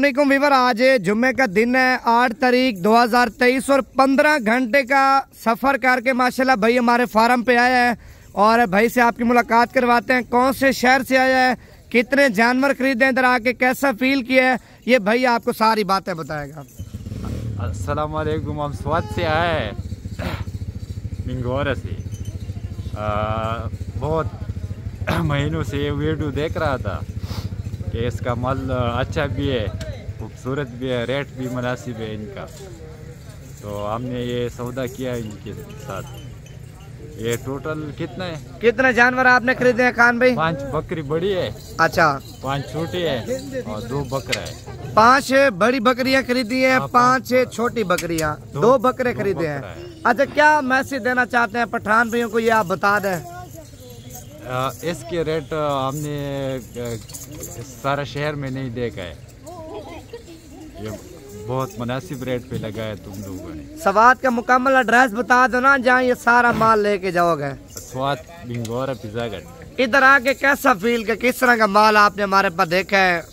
अस्सलामुअलैकुम वीवर, आज जुम्मे का दिन है 8 तारीख 2023 और 15 घंटे का सफ़र करके माशाल्लाह भाई हमारे फार्म पे आया है। और भाई से आपकी मुलाकात करवाते हैं, कौन से शहर से आया है, कितने जानवर खरीदे, इधर आके कैसा फील किया है, ये भाई आपको सारी बातें बताएगा। अस्सलामुअलैकुम, हम स्वाद से आए हैं मिंगोरा से। बहुत महीनों से वीडियो देख रहा था कि इसका माल अच्छा भी है, खूबसूरत भी है, रेट भी मुनासिब है इनका, तो हमने ये सौदा किया इनके साथ। ये टोटल कितना है? कितने जानवर आपने खरीदे हैं खान भाई? 5 बकरी बड़ी है, अच्छा 5 छोटी है और 2 बकरा है। 5 बड़ी बकरियां खरीदी हैं, 5 छोटी बकरियां, 2 बकरे खरीदे हैं। अच्छा, क्या मैसेज देना चाहते हैं पठान भाइयों को, ये आप बता दें। इसके रेट हमने सारा शहर में नहीं देखा है, ये बहुत मुनासिब रेट पे लगा है तुम लोगों ने। स्वाद का मुकम्मल एड्रेस बता दो ना, जहाँ ये सारा माल लेके जाओगे। स्वाद बिंगोरा पिज़्ज़ागढ़। इधर आके कैसा फील का, किस तरह का माल आपने हमारे पास देखा है?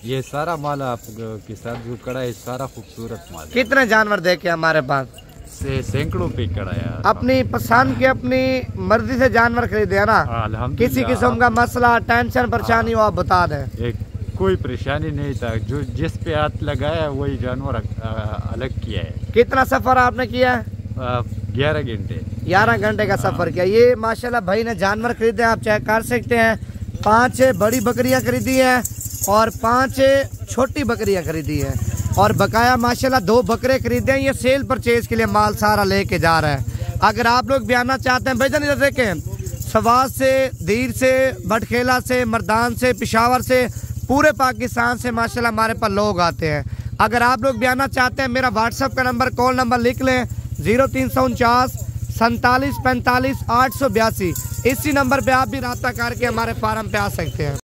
ये सारा माल आपके साथ जो कड़ा है सारा खूबसूरत माल है। कितने जानवर देखे हमारे पास? सैकड़ों पे कड़ा है। अपनी पसंद के, अपनी मर्जी से जानवर खरीदे है ना? किसी किस्म का मसला, टेंशन, परेशानी हो आप बता दें। कोई परेशानी नहीं था, जो जिस पे हाथ लगाया वही जानवर अलग किया है। कितना सफर आपने किया है? 11 घंटे। 11 घंटे का सफर किया। ये माशाल्लाह भाई ने जानवर खरीदे, आप चेक कर सकते हैं। 5 बड़ी बकरियां खरीदी है और 5 छोटी बकरियां खरीदी है, और बकाया माशाल्लाह 2 बकरे खरीदे हैं। ये सेल परचेज के लिए माल सारा लेके जा रहा है। अगर आप लोग भी आना चाहते हैं, भाईजान इधर देखें, सवाद से, दीर से, बटखेला से, मर्दान से, पिशावर से, पूरे पाकिस्तान से माशाल्लाह हमारे पास लोग आते हैं। अगर आप लोग भी आना चाहते हैं, मेरा व्हाट्सएप का नंबर, कॉल नंबर लिख लें 0349 47 45 882। इसी नंबर पे आप भी रब्ता करके हमारे फार्म पे आ सकते हैं।